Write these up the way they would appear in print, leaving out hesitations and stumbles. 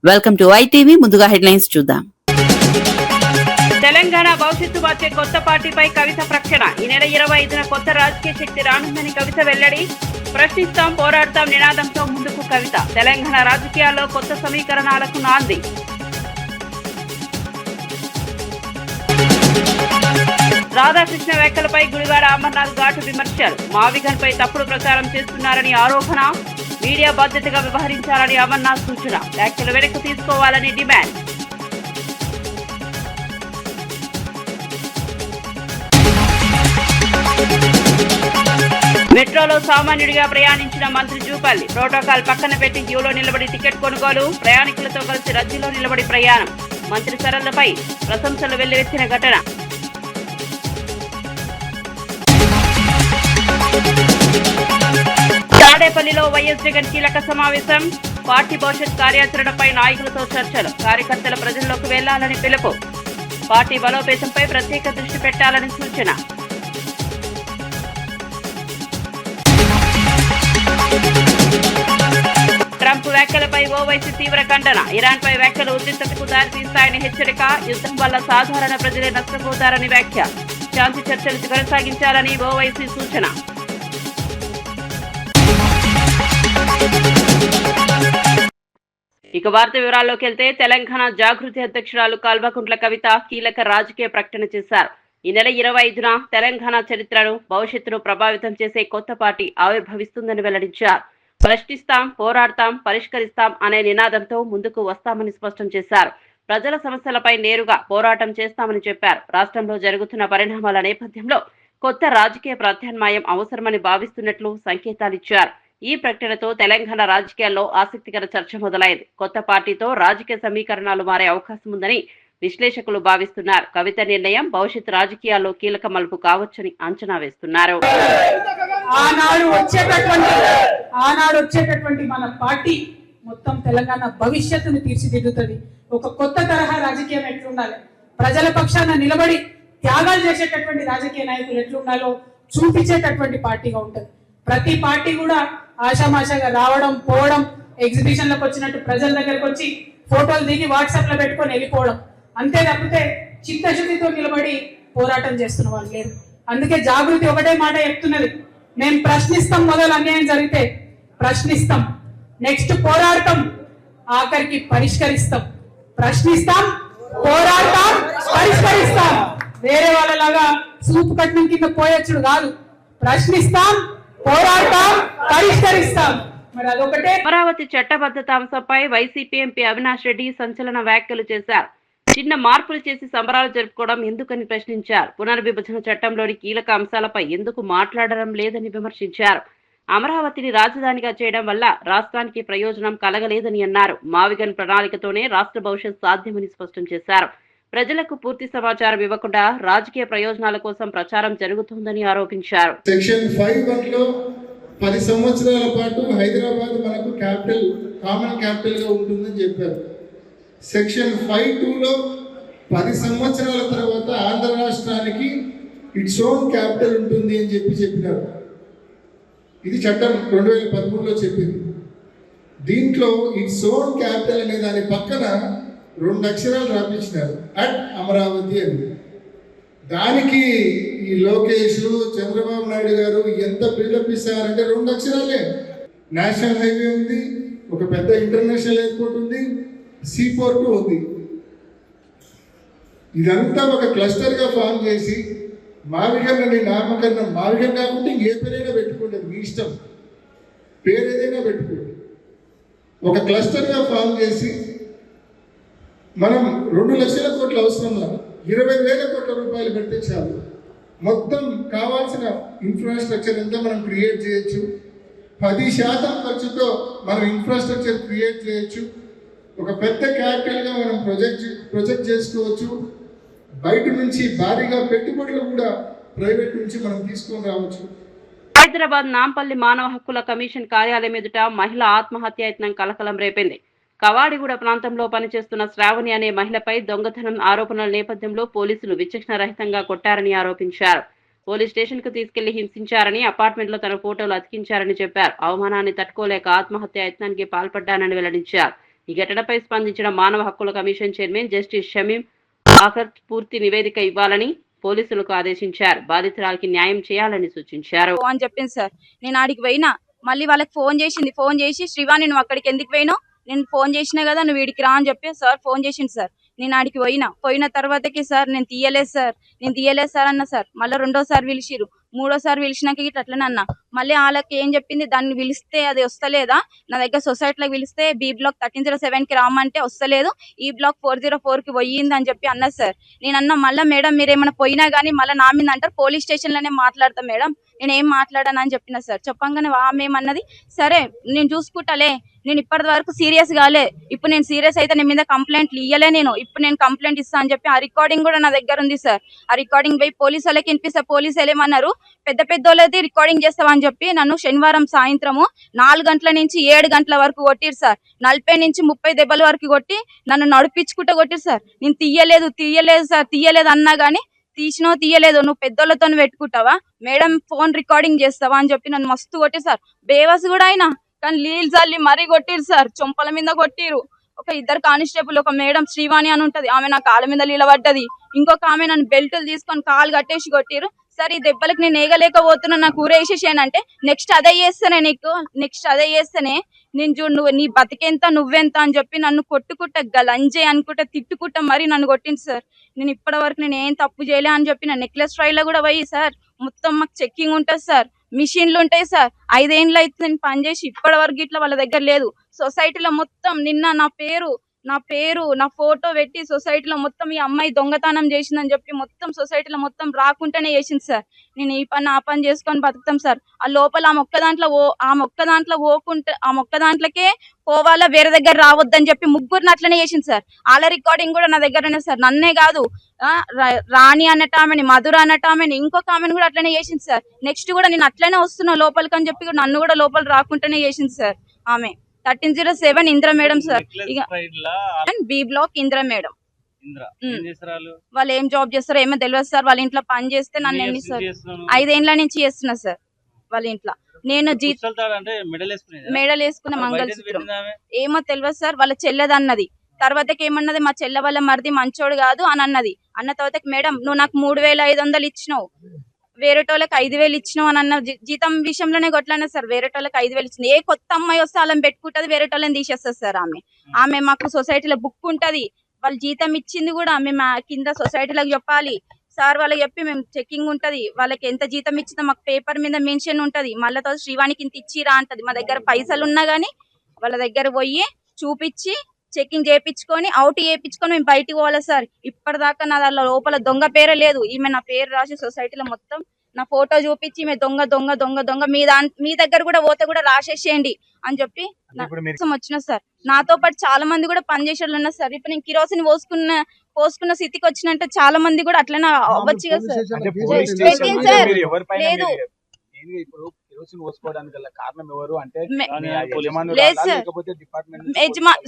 Welcome to ITV. ముందుగా headlines చూద్దాం. తెలంగాణ భవిష్యత్తు మార్చే కొత్త పార్టీపై కవిత ప్రకటన. ఈ నెల 25న కొత్త రాజకీయ శక్తి రానుందని కవిత వెల్లడి. ప్రశ్నిస్తాం, పోరాడతాం నినాదంతో ముందుకు కవిత. తెలంగాణ రాజకీయాల్లో కొత్త సమీకరణాలకు నాంది. రాధాకృష్ణ వ్యాఖ్యలపై గుడివాడ అమర్నాథ్ ఘాటు విమర్శలు. మావిగన్ పై తప్పుడు ప్రచారం చేస్తున్నారని ఆరోపణ. మీడియా బాధ్యతగా వ్యవహరించాలని అమర్నాథ్ సూచన. వ్యాఖ్యలు వెనక్కి తీసుకోవాలని డిమాండ్. మెట్రోలో సామాన్యుడిగా ప్రయాణించిన మంత్రి జూపల్లి. ప్రోటోకాల్ పక్కన పెట్టి క్యూలో నిలబడి టికెట్ కొనుగోలు. ప్రయాణికులతో కలిసి రద్దీలో నిలబడి ప్రయాణం. మంత్రి సరళపై ప్రశంసలు వెల్లువెత్తిన ఘటన. తాడేపల్లిలో వైఎస్ జగన్ కీలక సమావేశం. పార్టీ భవిష్యత్ కార్యాచరణపై నాయకులతో చర్చలు. కార్యకర్తల ప్రజల్లోకి వెళ్లాలని పిలుపు. పార్టీ బలోపేతంపై ప్రత్యేక దృష్టి పెట్టాలని సూచన. ట్రంప్ వ్యాఖ్యలపై ఓవైసీ తీవ్ర ఖండన. ఇరాన్పై వ్యాఖ్యలు ఉద్రిక్తతకు దారితీస్తాయని హెచ్చరిక. యుద్ధం వల్ల సాధారణ ప్రజలే నష్టపోతారని వ్యాఖ్య. శాంతి చర్చలు కొనసాగించాలని ఓవైసీ సూచన. ఇక వార్త వివరాల్లోకి వెళ్తే, తెలంగాణ జాగృతి అధ్యక్షురాలు కల్వకుంట్ల కవిత కీలక రాజకీయ ప్రకటన చేశారు. ఈ నెల 25న తెలంగాణ చరిత్రను, భవిష్యత్తును ప్రభావితం చేసే కొత్త పార్టీ ఆవిర్భవిస్తుందని వెల్లడించారు. ప్రశ్నిస్తాం, పోరాడతాం, పరిష్కరిస్తాం అనే నినాదంతో ముందుకు వస్తామని స్పష్టం చేశారు. ప్రజల సమస్యలపై నేరుగా పోరాటం చేస్తామని చెప్పారు. రాష్ట్రంలో జరుగుతున్న పరిణామాల నేపథ్యంలో కొత్త రాజకీయ ప్రత్యామ్నాయం అవసరమని భావిస్తున్నట్లు సంకేతాలిచ్చారు. ఈ ప్రకటనతో తెలంగాణ రాజకీయాల్లో ఆసక్తికర చర్చ మొదలైంది. కొత్త పార్టీతో రాజకీయ సమీకరణాలు మారే అవకాశం ఉందని విశ్లేషకులు భావిస్తున్నారు. కవిత నిర్ణయం భవిష్యత్ రాజకీయాల్లో కీలక మలుపు కావచ్చని అంచనా వేస్తున్నారు. ఆనాడు వచ్చేటటువంటి మన పార్టీ మొత్తం తెలంగాణ భవిష్యత్తును తీర్చిదిద్దుతుంది. ఒక కొత్త తరహా రాజకీయం ఎట్లుండాలి, ప్రజల పక్షాన నిలబడి త్యాగాలు చేసేటటువంటి రాజకీయ నాయకులు ఎట్లుండాలో చూపించేటటువంటి పార్టీగా ఉంటుంది. ప్రతి పార్టీ కూడా ఆశామాషాగా రావడం, పోవడం, ఎగ్జిబిషన్లకు వచ్చినట్టు ప్రజల దగ్గరకు వచ్చి ఫోటోలు దిగి వాట్సాప్ లో పెట్టుకొని వెళ్ళిపోవడం, అంతే తప్పితే చిత్తశుద్ధితో నిలబడి పోరాటం చేస్తున్న వాళ్ళు లేరు. అందుకే జాగృతి ఒకటే మాట చెప్తున్నది, మేము ప్రశ్నిస్తాం. మొదలు అన్యాయం జరిగితే ప్రశ్నిస్తాం, నెక్స్ట్ పోరాడతాం, ఆఖరికి పరిష్కరిస్తాం. ప్రశ్నిస్తాం, పోరాడతాం, పరిష్కరిస్తాం. వేరే వాళ్ళలాగా సూపు కట్నం కింద పోయొచ్చుడు కాదు. ప్రశ్నిస్తాం, పోరాడతాం, పరిష్కరిస్తాం. మరి అదొకటే. అమరావతి చట్టబద్ధత అంశంపై వైసీపీ ఎంపీ అవినాష్ రెడ్డి సంచలన వ్యాఖ్యలు చేశారు. చిన్న మార్పులు చేసి సంబరాలు జరుపుకోవడం ఎందుకని ప్రశ్నించారు. పునర్విభజన చట్టంలోని కీలక అంశాలపై ఎందుకు మాట్లాడడం లేదని విమర్శించారు. అమరావతిని రాజధానిగా చేయడం వల్ల రాష్ట్రానికి ప్రయోజనం కలగలేదని అన్నారు. మావిగన్ ప్రణాళికతోనే రాష్ట్ర భవిష్యత్ సాధ్యమని స్పష్టం చేశారు. ప్రజలకు పూర్తి సమాచారం ఇవ్వకుండా రాజకీయ ప్రయోజనాల కోసం ప్రచారం జరుగుతుందని ఆరోపించారు. సెక్షన్ 5(1) 10 సంవత్సరాల పాటు హైదరాబాద్ మనకు క్యాపిటల్, కామన్ క్యాపిటల్ గా ఉంటుందని చెప్పారు. సెక్షన్ 5(2) 10 సంవత్సరాల తర్వాత ఆంధ్ర రాష్ట్రానికి ఇట్స్ ఓన్ క్యాపిటల్ ఉంటుంది అని చెప్పినారు. ఇది చట్టం 2013లో చెప్పింది. దీంట్లో ఇట్స్ ఓన్ క్యాపిటల్ అనే దాని పక్కన 2 అక్షరాలు రాపించినారు, అట్ అమరావతి అని. దానికి ఈ లోకేష్, చంద్రబాబు నాయుడు గారు ఎంత బిల్డప్ ఇస్తారంటే 2 అక్షరాలే. నేషనల్ హైవే ఉంది, ఒక పెద్ద ఇంటర్నేషనల్ ఎయిర్పోర్ట్ ఉంది, సీ పోర్ట్ ఉంది. ఇదంతా ఒక క్లస్టర్గా ఫామ్ చేసి మావిగన్ అని నామకరణం, మావిగన్ కాకుండా ఇంకే పేరైనా పెట్టుకోండి, మీ ఇష్టం, పేరు ఏదైనా పెట్టుకోండి. ఒక క్లస్టర్గా ఫామ్ చేసి మనం 2 లక్షల కోట్ల అవసరంలా 20,000 కోట్ల రూపాయలు పెడితే చాలు, మొత్తం కావాల్సిన ఇన్ఫ్రాస్ట్రక్చర్ అంతా మనం క్రియేట్ చేయొచ్చు. 10% ఖర్చుతో మనం ఇన్ఫ్రాస్ట్రక్చర్ క్రియేట్ చేయొచ్చు. ఒక పెద్ద క్యాపిటల్గా మనం ప్రొజెక్ట్ చేసుకోవచ్చు. బయట నుంచి భారీగా పెట్టుబడులు కూడా ప్రైవేట్ నుంచి మనం తీసుకొని రావచ్చు. హైదరాబాద్ నాంపల్లి మానవ హక్కుల కమిషన్ కార్యాలయం ఎదుట మహిళ ఆత్మహత్య యత్నం కలకలం రేపింది. కవాడిగూడ ప్రాంతంలో పనిచేస్తున్న శ్రావణి అనే మహిళపై దొంగతనం ఆరోపణల నేపథ్యంలో పోలీసులు విచక్షణ రహితంగా కొట్టారని ఆరోపించారు. పోలీస్ స్టేషన్ కు తీసుకెళ్లి హింసించారని, అపార్ట్మెంట్ లో తన ఫోటోలు అతికించారని చెప్పారు. అవమానాన్ని తట్టుకోలేక ఆత్మహత్య యత్నానికి పాల్పడ్డానని వెల్లడించారు. ఈ ఘటనపై స్పందించిన మానవ హక్కుల కమిషన్ చైర్మన్ జస్టిస్ షమీం ఆఖర్ పూర్తి నివేదిక ఇవ్వాలని పోలీసులకు ఆదేశించారు. బాధితురాలికి న్యాయం చేయాలని సూచించారు అని చెప్పింది సార్. నేను ఆడికి పోయినా, మళ్ళీ వాళ్ళకి ఫోన్ చేసి శ్రీవాణి నువ్వు అక్కడికి ఎందుకు పోయినావు, నేను ఫోన్ చేసినా కదా నువ్వు వీడికి రా అని చెప్పి సార్ ఫోన్ చేసింది సార్. నేను ఆడికి పోయిన తర్వాతకి సార్ నేను తీయలేదు సార్ అన్న సార్. మళ్ళీ రెండోసారి పిలిచిరు, మూడోసారి పిలిచినాక ఇట్లా అట్లనే అన్న. మళ్ళీ వాళ్ళకి ఏం చెప్పింది, దాన్ని పిలిస్తే అది వస్తలేదా, నా దగ్గర సొసైటీలోకి పిలిస్తే బి బ్లాక్ 1307 కి రామంటే వస్తలేదు, ఈ బ్లాక్ 404 కి పోయింది అని చెప్పి అన్న సార్. నేను అన్న మళ్ళీ మేడం మీరు ఏమైనా పోయినా గానీ మళ్ళీ నా మీద అంటారు, పోలీస్ స్టేషన్ లోనే మాట్లాడతాం మేడం, నేను ఏం మాట్లాడాను అని చెప్పిన సార్. చెప్పంగానే మేమన్నది సరే నేను చూసుకుంటాలే, నేను ఇప్పటి వరకు సీరియస్ కాలే, ఇప్పుడు నేను సీరియస్ అయితే నేను మీద కంప్లైంట్లు ఇయ్యలే, ఇప్పుడు నేను కంప్లైంట్ ఇస్తా అని చెప్పి ఆ రికార్డింగ్ కూడా నా దగ్గర ఉంది సార్. ఆ రికార్డింగ్ పోయి పోలీసు వాళ్ళకి వినిపిస్తే పోలీసు ఏమన్నారు, పెద్ద వాళ్ళది రికార్డింగ్ చేస్తావా అని చెప్పి నన్ను శనివారం సాయంత్రము 4 గంటల నుంచి 7 గంటల వరకు కొట్టిరు సార్. 40 నుంచి 30 దెబ్బల వరకు కొట్టి నన్ను నడిపించుకుంటూ కొట్టిరు సార్. నేను తీయలేదు సార్, తీయలేదు అన్నా గానీ తీయలేదు, నువ్వు పెద్దోళ్ళతో పెట్టుకుంటావా మేడం, ఫోన్ రికార్డింగ్ చేస్తావా అని చెప్పి నన్ను మస్తు కొట్టిరు సార్. బేవస్ కూడా అయినా కానీ నీళ్ళు చల్లి మరీ కొట్టిరు సార్, చొంపల మీద కొట్టిరు. ఒక 2 కానిస్టేబుల్, ఒక మేడం శ్రీవాణి అని ఉంటది, ఆమె నా కాళ్ళ మీద నిలబడ్డది, ఇంకొక ఆమె నన్ను బెల్టులు తీసుకొని కాలు కట్టేసి కొట్టిరు సార్. ఈ దెబ్బలకి నేను ఏగలేకపోతున్నా, నాకు ఊరేసేసానంటే నెక్స్ట్ అదే చేస్తేనే నేను చూడు నువ్వు నీ బతికెంత నువ్వెంత అని చెప్పి నన్ను కొట్టుకుంటా గలంజే అనుకుంటా తిట్టుకుంటా మరి నన్ను కొట్టింది సార్. నేను ఇప్పటి వరకు నేను ఏం తప్పు చేయలే అని చెప్పి నా నెక్లెస్ ట్రైలో కూడా పోయి సార్ మొత్తం మాకు చెక్కింగ్ ఉంటుంది సార్, మిషన్లు ఉంటాయి సార్. 5 ఏళ్ళు అయితే నేను పనిచేసి ఇప్పటి వరకు ఇట్లా వాళ్ళ దగ్గర లేదు. సొసైటీలో మొత్తం నిన్న నా ఫోటో పెట్టి సొసైటీలో మొత్తం ఈ అమ్మాయి దొంగతనం చేసిందని చెప్పి మొత్తం సొసైటీలో మొత్తం రాకుండానే చేసింది సార్. నేను ఈ పని ఆ పని చేసుకొని బతుకుతాం సార్. ఆ లోపల ఆ మొక్క దాంట్లోకే పోవాలా, వేరే దగ్గర రావద్దని చెప్పి ముగ్గురిని అట్లనే చేసింది సార్. వాళ్ళ రికార్డింగ్ కూడా నా దగ్గరనే సార్. నన్నే కాదు రాణి అన్నటామెని, మధుర అన్నటామెని, ఇంకొక ఆమెను కూడా అట్లనే చేసింది సార్. నెక్స్ట్ కూడా నేను అట్లనే వస్తున్నా లోపలికి అని చెప్పి నన్ను కూడా లోపల రాకుండానే చేసింది సార్. ఆమె 1307 Indra madam sir, B block Indra madam. వాళ్ళు ఏం జాబ్ చేస్తారో ఏమో తెలియదు సార్. వాళ్ళ ఇంట్లో పని చేస్తే నన్ను 5 ఏళ్ళ నుంచి చేస్తున్నా సార్ వాళ్ళ ఇంట్లో. నేను మెడల్ వేసుకున్న మంగళసూత్రం ఏమో తెలియదు సార్. వాళ్ళ చెల్లెది అన్నది, తర్వాతకి ఏమన్నది మా చెల్లె వాళ్ళ మరిది మంచోడు కాదు అని అన్నది. అన్న తర్వాతకి మేడం నువ్వు నాకు 3500 ఇచ్చినావు, వేరేటోళ్ళకి 5000 ఇచ్చినావు అని అన్న. జీతం విషయంలోనే కొట్లానే సార్, వేరేటోళ్ళకి 5000 ఇచ్చింది. ఏ కొత్త అమ్మాయి వస్తే వాళ్ళని పెట్టుకుంటది, వేరేటోళ్ళని తీసేస్తుంది సార్. ఆమె మాకు సొసైటీలో బుక్ ఉంటది, వాళ్ళు జీతం ఇచ్చింది కూడా మేము కింద సొసైటీలకు చెప్పాలి సార్. వాళ్ళకి చెప్పి మేము చెకింగ్ ఉంటది, వాళ్ళకి ఎంత జీతం ఇచ్చిందో మాకు పేపర్ మీద మెన్షన్ ఉంటది. మళ్ళీ శ్రీవాణికి ఇంత ఇచ్చిరా అంటది. మా దగ్గర పైసలు ఉన్నా గానీ వాళ్ళ దగ్గర పోయి చూపించి చెకింగ్ చేయించుకొని అవుట్ చేయించుకొని మేము బయటికి పోవాలి సార్. ఇప్పటిదాకా నా దాంట్లో లోపల దొంగ పేరే లేదు. ఈమె నా పేరు రాసి సొసైటీలో మొత్తం నా ఫోటో చూపించి ఈమె దొంగ మీ దగ్గర కూడా పోతే కూడా రాసేసేయండి అని చెప్పి వచ్చిన సార్. నాతో పాటు చాలా మంది కూడా పనిచేసేవాళ్ళు ఉన్నారు సార్. ఇప్పుడు నేను కిరోసిన్ పోసుకున్న స్థితికి వచ్చినంటే చాలా మంది కూడా అట్లనే అవ్వచ్చు కదా సార్. లేదు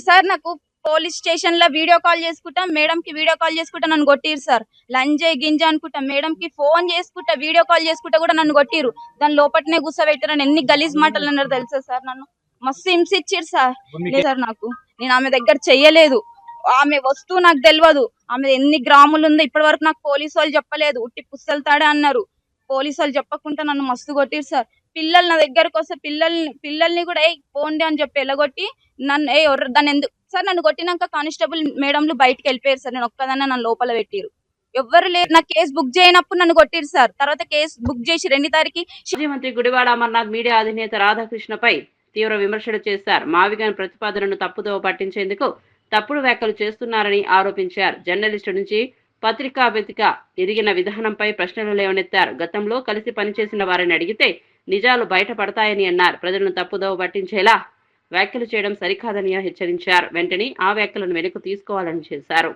సార్, నాకు పోలీస్ స్టేషన్ లో వీడియో కాల్ చేసుకుంటా, మేడం కి వీడియో కాల్ చేసుకుంటా నన్ను కొట్టిరు సార్. లంజే గింజ అనుకుంటా మేడం కి ఫోన్ చేసుకుంటా వీడియో కాల్ చేసుకుంటా కూడా నన్ను కొట్టిరు. దాని లోపట్నే కూర్చోబెట్టారు. ఎన్ని గలీజ్ మాటలు అన్నారు తెలుసా సార్. నన్ను మస్తు హింస ఇచ్చారు సార్. సార్ నేను ఆమె దగ్గర చెయ్యలేదు, ఆమె వస్తువు నాకు తెలియదు, ఆమె ఎన్ని గ్రాములు ఉందో ఇప్పటి వరకు నాకు పోలీసు వాళ్ళు చెప్పలేదు. ఉట్టి పుస్తలు తాడే అన్నారు. పోలీసు వాళ్ళు చెప్పకుండా నన్ను మస్తు కొట్టిరు సార్. పిల్లలు నా దగ్గరకు వస్తే పిల్లల్ని కూడా పోండి అని చెప్పి ఎలగొట్టి నన్ను దాన్ని ఎందుకు సార్, నన్ను కొట్టినాక కానిస్టేబుల్ మేడంలు బయటకు వెళ్ళిపోయారు సార్. నేను ఒక్కదాన్ని నన్ను లోపల పెట్టిరు, ఎవ్వరు లేరు. నా కేసు బుక్ చేయనప్పుడు నన్ను కొట్టిరు సార్. తర్వాత కేసు బుక్ చేసి 2 తారీఖు మాజీ మంత్రి గుడివాడ అమర్నాథ్ మీడియా అధినేత రాధాకృష్ణపై తీవ్ర విమర్శలు చేశారు. మావిగాన్ ప్రతిపాదనను తప్పుదోవ పట్టించేందుకు తప్పుడు వ్యాఖ్యలు చేస్తున్నారని ఆరోపించారు. జర్నలిస్టు నుంచి పత్రికావేదిక ఎదిగిన విధానంపై ప్రశ్నలు లేవనెత్తారు. గతంలో కలిసి పనిచేసిన వారిని అడిగితే నిజాలు బయటపడతాయని అన్నారు. ప్రజలను తప్పుదోవ పట్టించేలా వ్యాఖ్యలు చేయడం సరికాదని హెచ్చరించారు. వెంటనే ఆ వ్యాఖ్యలను వెనక్కు తీసుకోవాలని చేశారు.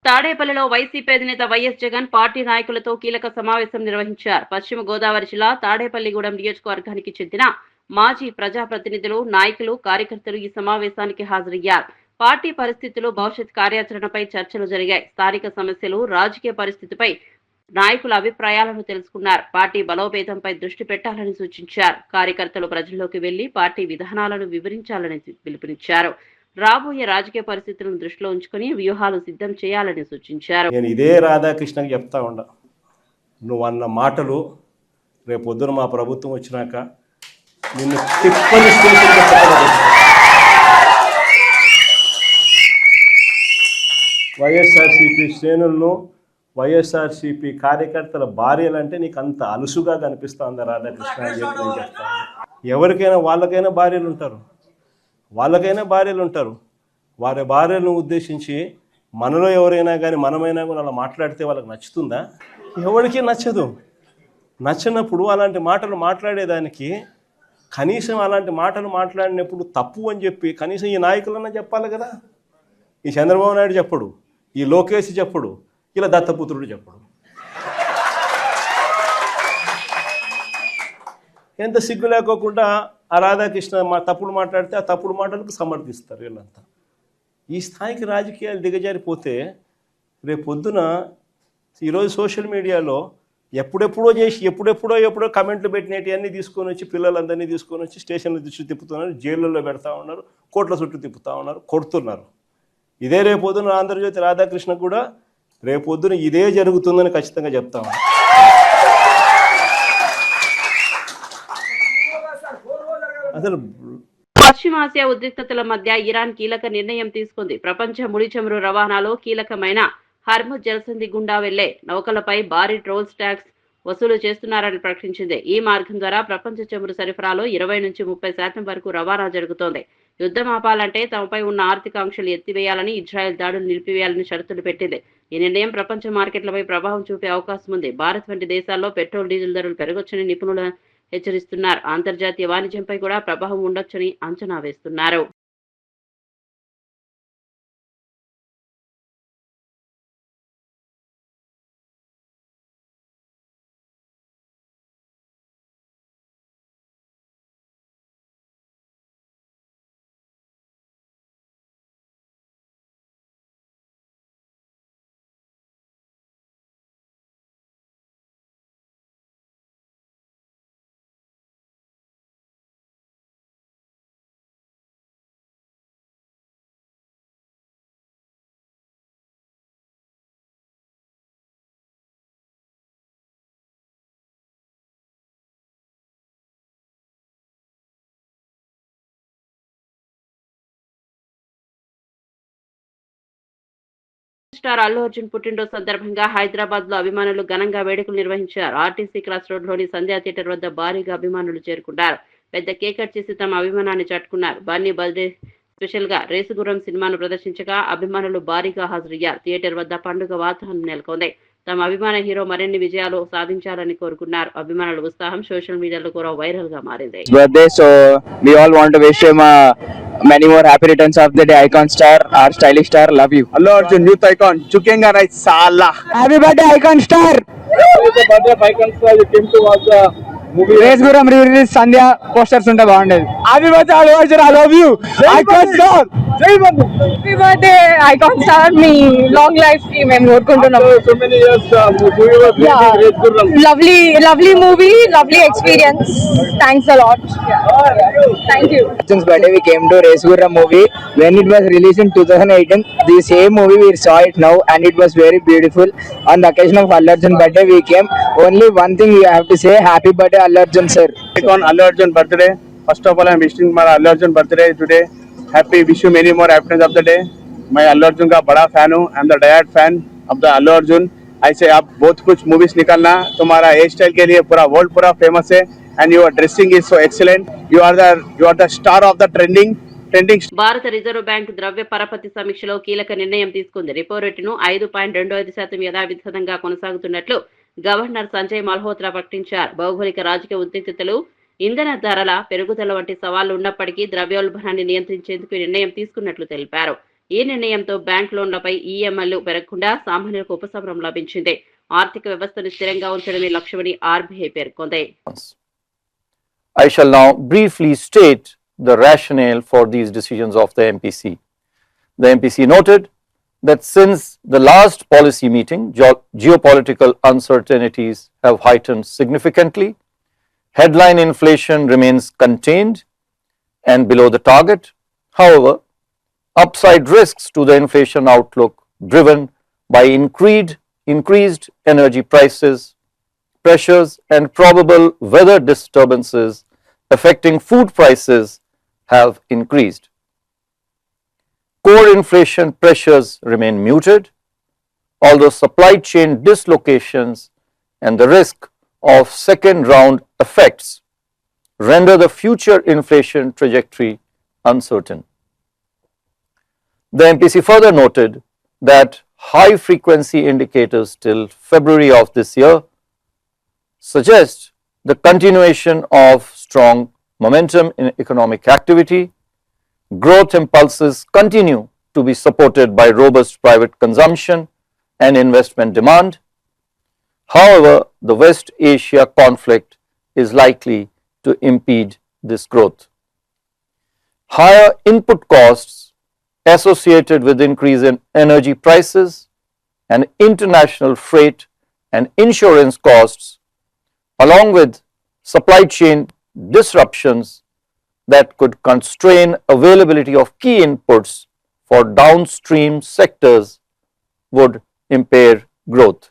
తాడేపల్లిలో వైసీపీ అధినేత వైఎస్ జగన్ పార్టీ నాయకులతో కీలక సమావేశం నిర్వహించారు. పశ్చిమ గోదావరి జిల్లా తాడేపల్లిగూడెం నియోజకవర్గానికి చెందిన మాజీ ప్రజాప్రతినిధులు, నాయకులు, కార్యకర్తలు ఈ సమావేశానికి హాజరయ్యారు. పార్టీ పరిస్థితులు, భవిష్యత్ కార్యాచరణపై చర్చలు జరిగాయి. స్థానిక సమస్యలు, రాజకీయ పరిస్థితిపై నాయకుల అభిప్రాయాలను తెలుసుకున్నారు. పార్టీ బలోపేతంపై దృష్టి పెట్టాలని సూచించారు. కార్యకర్తలు ప్రజల్లోకి వెళ్లి పార్టీ విధానాలను వివరించాలని పిలుపునిచ్చారు. రాబోయే రాజకీయ పరిస్థితులను దృష్టిలో ఉంచుకుని వ్యూహాలు సిద్ధం చేయాలని సూచించారు. నేను ఇదే రాధాకృష్ణకి చెప్తా ఉండా, నువ్వు అన్న మాటలు రేపొద్దున మా ప్రభుత్వం వచ్చినాక నిన్ను తిప్పని వైఎస్ఆర్సీపీ శ్రేణులను, వైఎస్ఆర్సీపీ కార్యకర్తల భార్యలంటే నీకు అంత అలుసుగా కనిపిస్తుందా రాధాకృష్ణ అని చెప్పి నేను చెప్తాను. ఎవరికైనా వాళ్ళకైనా భార్యలు ఉంటారు, వారి భార్యలను ఉద్దేశించి మనలో ఎవరైనా కానీ మనమైనా కూడా అలా మాట్లాడితే వాళ్ళకి నచ్చుతుందా? ఎవరికీ నచ్చదు. నచ్చినప్పుడు అలాంటి మాటలు మాట్లాడేదానికి కనీసం అలాంటి మాటలు మాట్లాడినప్పుడు తప్పు అని చెప్పి కనీసం ఈ నాయకులన్నా చెప్పాలి కదా. ఈ చంద్రబాబు నాయుడు చెప్పడు, ఈ లోకేష్ చెప్పడు, ఇలా దత్తపుత్రుడు చెప్పడు. ఎంత సిగ్గు లేకోకుండా ఆ రాధాకృష్ణ తప్పుడు మాట్లాడితే ఆ తప్పుడు మాటలకు సమర్థిస్తారు వీళ్ళంతా. ఈ స్థాయికి రాజకీయాలు దిగజారిపోతే రేపొద్దున ఈరోజు సోషల్ మీడియాలో ఎప్పుడెప్పుడో కమెంట్లు పెట్టినవి అన్నీ తీసుకొని వచ్చి పిల్లలందరినీ తీసుకొని వచ్చి స్టేషన్ల చుట్టూ తిప్పుతున్నారు, జైళ్ళల్లో పెడతా ఉన్నారు, కోట్ల చుట్టూ తిప్పుతూ ఉన్నారు, కొడుతున్నారు. ఇదే రేపొద్దున ఆంధ్రజ్యోతి రాధాకృష్ణ కూడా రేపొద్దున ఇదే జరుగుతుందని ఖచ్చితంగా చెప్తా ఉన్నాను. అసలు పశ్చిమాసియా ఉద్రిక్తతల మధ్య ఇరాన్ కీలక నిర్ణయం తీసుకుంది. ప్రపంచ ముడి చమురు రవాణాలో కీలకమైన హర్ముజ్ జలసంధి గుండా వెళ్లే నౌకలపై భారీ టోల్స్ ట్యాక్స్ వసూలు చేస్తున్నారని ప్రకటించింది. ఈ మార్గం ద్వారా ప్రపంచ చమురు సరఫరాలో 20 నుంచి 30% వరకు రవాణా జరుగుతోంది. యుద్ధం ఆపాలంటే తమపై ఉన్న ఆర్థిక ఆంక్షలు ఎత్తివేయాలని, ఇజ్రాయెల్ దాడులు నిలిపివేయాలని షరతులు పెట్టింది. ఈ నిర్ణయం ప్రపంచ మార్కెట్లపై ప్రభావం చూపే అవకాశం ఉంది. భారత్ వంటి దేశాల్లో పెట్రోల్, డీజిల్ ధరలు పెరగొచ్చని నిపుణులు హెచ్చరిస్తున్నారు. అంతర్జాతీయ వాణిజ్యంపై కూడా ప్రభావం ఉండొచ్చని అంచనా వేస్తున్నారు. స్టార్ అల్లు అర్జున్ పుట్టినరోజు సందర్భంగా హైదరాబాద్ లో అభిమానులు ఘనంగా వేడుకలు నిర్వహించారు. ఆర్టీసీ క్రాస్ రోడ్ లోని సంధ్యా థియేటర్ వద్ద భారీగా అభిమానులు చేరుకున్నారు. పెద్ద కేక్ కట్ చేసి తమ అభిమానాన్ని చాటుకున్నారు. బన్నీ బర్త్డే స్పెషల్ గా రేసుగుర్రం సినిమాను ప్రదర్శించగా అభిమానులు భారీగా హాజరయ్యారు. థియేటర్ వద్ద పండుగ వాతావరణం నెలకొంది. తమ అభిమాన హీరో మరిన్ని విజయాలు సాధించాలని కోరుకున్నారు. అభిమానుల ఉత్సాహం సోషల్ మీడియాలో కూడా వైరల్ గా మారింది. Many more happy returns of the day, icon star, our stylish star. Love you. Allu Arjun, youth icon. Chukenga right, Sala. Happy birthday, icon star. It's the birthday of icon star. You came to watch the movie. Race Guram re-release Sandhya posters unta baagundedi. Happy birthday, Allu Arjun. I love you. Icon star. Jai Bandhu. Happy birthday icon star, మీ long life కి మేము కోరుకుంటున్నాం. So many years, movie was making Race Gurram. Lovely movie, lovely experience. Thanks a lot. Thank you. Arjun's birthday we came to Race Guram movie when it was released in 2018. The same movie we saw it now and it was very beautiful. On the occasion of Allu Arjun birthday we came. Only one thing we have to say, happy birthday Allu Arjun sir. Icon Allu Arjun birthday. First of all, I am wishing my Allu Arjun birthday today. Happy, wish you many more happiness of the day. मैं अल्लू अर्जुन का बड़ा fan हूँ. I am the direct fan of the Allu Arjun. ऐसे आप बहुत कुछ movies निकालना. तुम्हारा हेयर स्टाइल के लिए पूरा वर्ल्ड पूरा फेमस है and your dressing is so excellent. You are the star of the trending. భారత రిజర్వ్ బ్యాంక్ ద్రవ్య పరపతి సమీక్షలో కీలక నిర్ణయం తీసుకుంది. రిపో రేటును 5.25% యథావిధంగా కొనసాగుతున్నట్లు గవర్నర్ సంజయ్ మల్హోత్రా ప్రకటించారు. భౌగోళిక రాజకీయ ఉద్రిక్తతలు, ఇంధన ధరల పెరుగుదల వంటి సవాళ్లు ఉన్నప్పటికీ ద్రవ్యోల్బణాన్ని నియంత్రించేందుకు ఈ నిర్ణయం తీసుకున్నట్లు తెలిపారు. ఈ నిర్ణయంతో బ్యాంక్ లోన్లపై ఈఎంఐలు పెరగకుండా సామాన్యులకు ఉపశమనం లభించింది. ఆర్థిక వ్యవస్థను స్థిరంగా ఉంచడమే లక్ష్యమని ఆర్బీఐ పేర్కొంది. I shall now briefly state the rationale for these decisions of the MPC. The MPC noted that since the last policy meeting, geopolitical uncertainties have heightened significantly. Headline inflation remains contained and below the target. However, upside risks to the inflation outlook driven by increased energy prices, pressures and probable weather disturbances affecting food prices have increased. Core inflation pressures remain muted, although supply chain dislocations and the risk of second round effects render the future inflation trajectory uncertain. The MPC further noted that high frequency indicators till February of this year suggest the continuation of strong momentum in economic activity. Growth impulses continue to be supported by robust private consumption and investment demand. However, the West Asia conflict is likely to impede this growth. Higher input costs associated with increase in energy prices and international freight and insurance costs, along with supply chain disruptions that could constrain availability of key inputs for downstream sectors, would impair growth.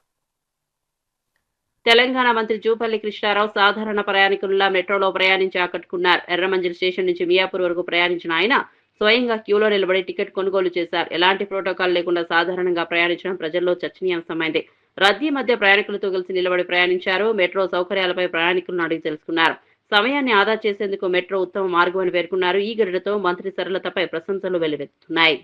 Telangana మంత్రి జూపల్లి కృష్ణారావు సాధారణ ప్రయాణికుల్లా మెట్రోలో ప్రయాణించి ఆకట్టుకున్నారు. Erram Manzil station నుంచి మియాపూర్ వరకు ప్రయాణించిన ఆయన స్వయంగా క్యూలో నిలబడి టికెట్ కొనుగోలు చేశారు. ఎలాంటి ప్రోటోకాల్ లేకుండా సాధారణంగా ప్రయాణించడం ప్రజల్లో చర్చనీయాంశమైంది. రద్దీ మధ్య ప్రయాణికులతో కలిసి నిలబడి ప్రయాణించారు. మెట్రో సౌకర్యాలపై ప్రయాణికులను అడిగి తెలుసుకున్నారు. సమయాన్ని ఆదా చేసేందుకు మెట్రో ఉత్తమ మార్గం అని పేర్కొన్నారు. ఈ ఘటనతో మంత్రి సరళతపై ప్రశంసలు వెల్లువెత్తుతున్నాయి.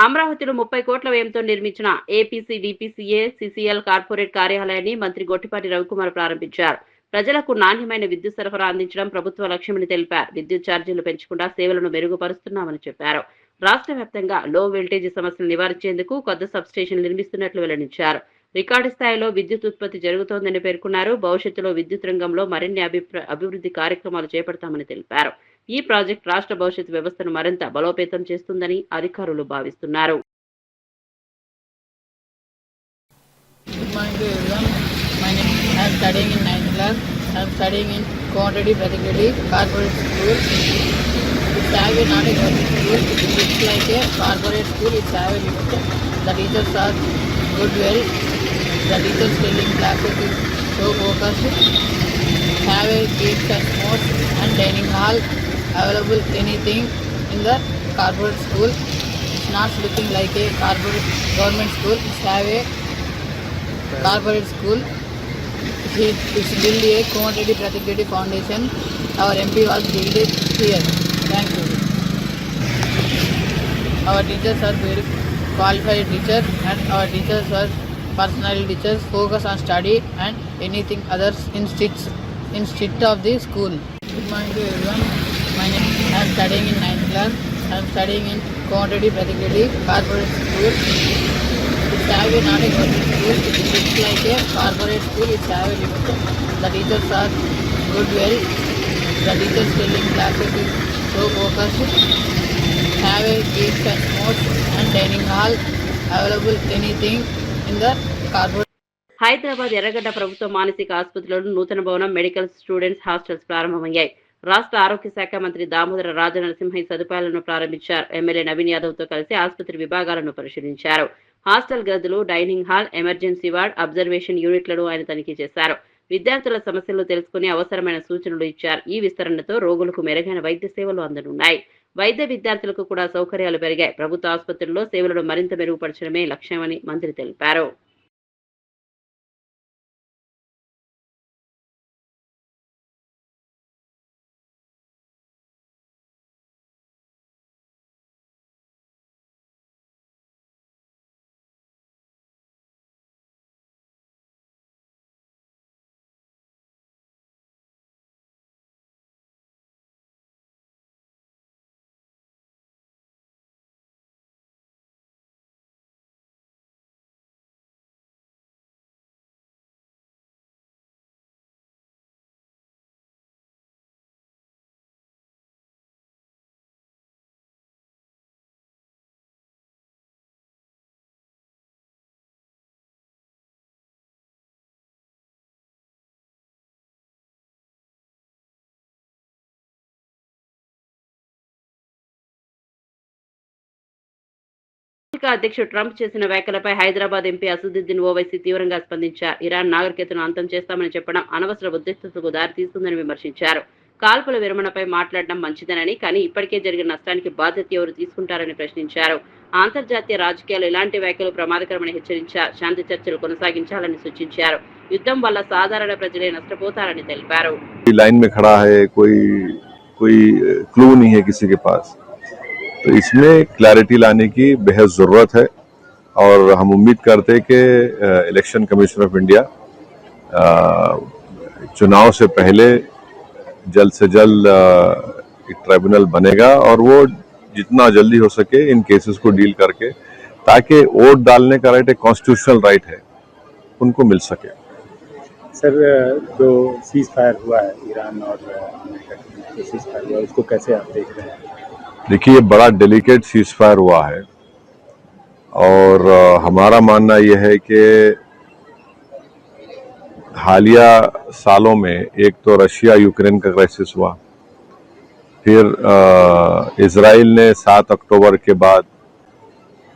అమరావతిలో 30 కోట్ల వ్యయంతో నిర్మించిన ఏపీసీ వీపీసీఏ సీసీఎల్ కార్పొరేట్ కార్యాలయాన్ని మంత్రి గొట్టిపాటి రవికుమార్ ప్రారంభించారు. ప్రజలకు నాణ్యమైన విద్యుత్ సరఫరా అందించడం ప్రభుత్వ లక్ష్యమని తెలిపారు. విద్యుత్ ఛార్జీలు పెంచకుండా సేవలను మెరుగుపరుస్తున్నామని చెప్పారు. రాష్ట్ర వ్యాప్తంగా లో వోల్టేజీ సమస్యలు నివారించేందుకు కొత్త సబ్స్టేషన్ నిర్మిస్తున్నట్లు వెల్లడించారు. రికార్డు స్థాయిలో విద్యుత్ ఉత్పత్తి జరుగుతోందని పేర్కొన్నారు. భవిష్యత్తులో విద్యుత్ రంగంలో మరిన్ని అభివృద్ధి కార్యక్రమాలు చేపడతామని తెలిపారు. ఈ ప్రాజెక్ట్ రాష్ట్ర భవిష్యత్ వ్యవస్థను మరింత బలోపేతం చేస్తుందని అధికారులు భావిస్తున్నారు. Good morning to everyone. My name I am studying in 9th class. I am studying in Contadi Pratigadi Corporate School. It's have a not a government school. It's like a corporate school. It's have a limit. The teachers are good well. The teachers telling classes is so focused. Have a games and sports and dining hall available anything in the corporate school. It's not looking like a corporate government school. It's have a corporate school. It's built a Contadi Pratigadi Foundation. Our MP was built it here. Thank you. Our teachers are very qualified teachers and our teachers are personal teachers focus on study and anything others in street of the school. Good morning to everyone. My name I am studying in 9th class. I am studying in Contadi Pratigadi Corporate School. It's have a not a government school. It's like a corporate school. It's have a limit. The teachers are good well. The teachers telling classes is so focused. Have a games and sports and dining hall available anything in the corporate. Hyderabad ఎర్రగడ్డ ప్రభుత్వ మానసిక ఆసుపత్రిలో నూతన భవనం, medical students hostels ప్రారంభమయ్యాయి. రాష్ట్ర ఆరోగ్య శాఖ మంత్రి దామోదర రాజనరసింహ ఈ సదుపాయాలను ప్రారంభించారు. ఎమ్మెల్యే నవీన్ యాదవ్ తో కలిసి ఆసుపత్రి విభాగాలను పరిశీలించారు. హాస్టల్ గదులు, dining hall, emergency ward, observation యూనిట్లను ఆయన తనిఖీ చేశారు. విద్యార్థుల సమస్యలు తెలుసుకుని అవసరమైన సూచనలు ఇచ్చారు. ఈ విస్తరణతో రోగులకు మెరుగైన వైద్య సేవలు అందనున్నాయి. వైద్య విద్యార్థులకు కూడా సౌకర్యాలు పెరిగాయి. ప్రభుత్వ ఆసుపత్రుల్లో సేవలను మరింత మెరుగుపరచడమే లక్ష్యమని మంత్రి తెలిపారు. అమెరికా అధ్యక్షుడు ట్రంప్ చేసిన వ్యాఖ్యలపై హైదరాబాద్ ఎంపీ అసదుద్దీన్ ఓవైసీ తీవ్రంగా స్పందించారు. ఇరాన్ నాగరికతను అంతం చేస్తామని చెప్పడం అనవసర ఉద్రిక్తతకు దారితీస్తుందని విమర్శించారు. కాల్పుల విరమణపై మాట్లాడడం మంచిదనని, కానీ ఇప్పటికే జరిగిన నష్టానికి బాధ్యత ఎవరు తీసుకుంటారని ప్రశ్నించారు. అంతర్జాతీయ రాజకీయాలు ఇలాంటి వ్యాఖ్యలు ప్రమాదకరమని హెచ్చరించారు. శాంతి చర్చలు కొనసాగించాలని సూచించారు. యుద్ధం వల్ల సాధారణ ప్రజలే నష్టపోతారని తెలిపారు. लाइन में खड़ा है, कोई क्लू नहीं है किसी के पास, तो इसमें क्लैरिटी लाने की बेहद जरूरत है और हम उम्मीद करते हैं कि इलेक्शन कमीशन ऑफ इंडिया चुनाव से पहले जल्द से जल्द एक ट्राइब्यूनल बनेगा और वो जितना जल्दी हो सके इन केसेस को डील करके, ताकि वोट डालने का राइट एक कॉन्स्टिट्यूशनल राइट है, उनको मिल सके. सर, जो सीज फायर हुआ है ईरान और अमेरिका के जो सीज फायर हुआ है, उसको कैसे आप देख रहे हैं? देखिए, ये बड़ा डेलिकेट सीज फायर हुआ है और हमारा मानना यह है कि हालिया सालों में एक तो रशिया यूक्रेन का क्राइसिस हुआ, फिर इजराइल ने 7 अक्टूबर के बाद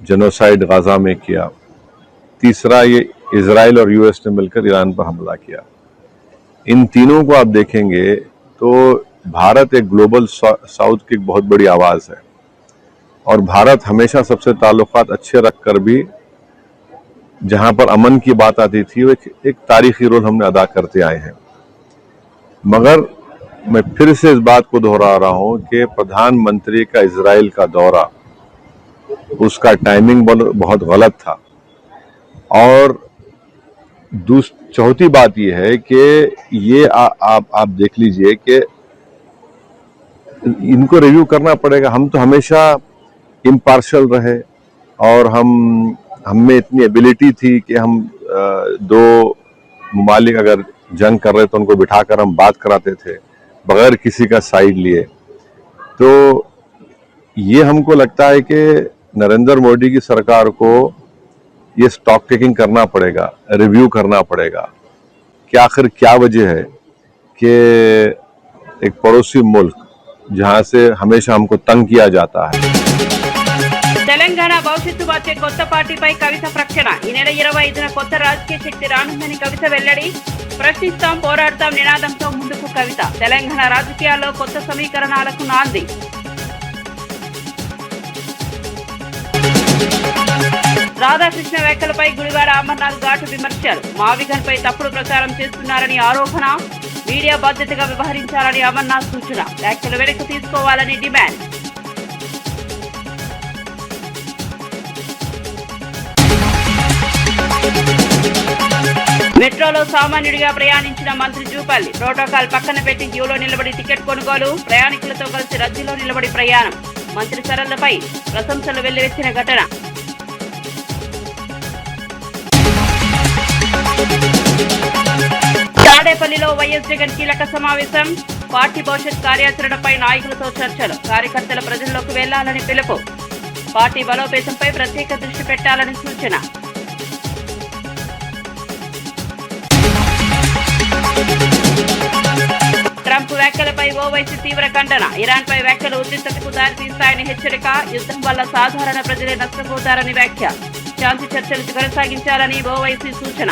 जेनोसाइड गाजा में किया, तीसरा ये इजराइल और यूएस ने मिलकर ईरान पर हमला किया. इन तीनों को आप देखेंगे तो भारत एक ग्लोबल साउथ की एक बहुत बड़ी आवाज है और भारत हमेशा सबसे ताल्लुकात अच्छे रखकर भी जहां पर अमन की बात आती थी वो एक तारीखी रोल हमने अदा करते आए हैं. मगर मैं फिर से इस बात को दोहरा रहा हूं कि प्रधानमंत्री का इजराइल का दौरा, उसका टाइमिंग बहुत गलत था और चौथी बात यह है कि ये आप देख लीजिए कि इनको रिव्यू करना पड़ेगा. हम तो हमेशा इम्पार्शियल रहे और हम में इतनी एबिलिटी थी कि हम दो ममालिक अगर जंग कर रहे तो उनको बिठाकर हम बात कराते थे बगैर किसी का साइड लिए. तो ये हमको लगता है कि नरेंद्र मोदी की सरकार को ये स्टॉक टेकिंग करना पड़ेगा, रिव्यू करना पड़ेगा कि आखिर क्या वजह है कि एक पड़ोसी मुल्क जहां से हमेशा हमको तंग किया जाता है. తెలంగాణ భవిష్యత్తు మార్చే కొత్త పార్టీపై కవిత ప్రకటన. ఈ నెల 25న కొత్త రాజకీయ శక్తి రానుందని కవిత వెల్లడి. ప్రశ్నిస్తాం, పోరాడతాం నినాదంతో ముందుకు కవిత. తెలంగాణ రాజకీయాల్లో కొత్త సమీకరణాలకు నాంది. రాధాకృష్ణ వ్యాఖ్యలపై గుడివాడ అమర్నాథ్ ఘాటు విమర్శలు. మావిగన్ పై తప్పుడు ప్రచారం చేస్తున్నారని ఆరోపణ. మీడియా బాధ్యతగా వ్యవహరించాలని అమర్నాథ్ సూచన. వ్యాఖ్యలు వెనక్కి తీసుకోవాలని డిమాండ్. మెట్రోలో సామాన్యుడిగా ప్రయాణించిన మంత్రి జూపల్లి. ప్రోటోకాల్ పక్కన పెట్టి క్యూలో నిలబడి టికెట్ కొనుగోలు. ప్రయాణికులతో కలిసి రద్దీలో నిలబడి ప్రయాణం. మంత్రి సరళపై ప్రశంసలు వెల్లువెత్తిన ఘటన. తాడేపల్లిలో వైఎస్ జగన్ కీలక సమావేశం. పార్టీ భవిష్యత్ కార్యాచరణపై నాయకులతో చర్చలు. కార్యకర్తల ప్రజల్లోకి వెళ్లాలని పిలుపు. పార్టీ బలోపేతంపై ప్రత్యేక దృష్టి పెట్టాలని సూచన. ట్రంప్ వ్యాఖ్యలపై ఓవైసీ తీవ్ర ఖండన. ఇరాన్పై వ్యాఖ్యలు ఉద్రిక్తతకు దారితీస్తాయని హెచ్చరిక. యుద్ధం వల్ల సాధారణ ప్రజలే నష్టపోతారని వ్యాఖ్య. శాంతి చర్చలు కొనసాగించాలని ఓవైసీ సూచన.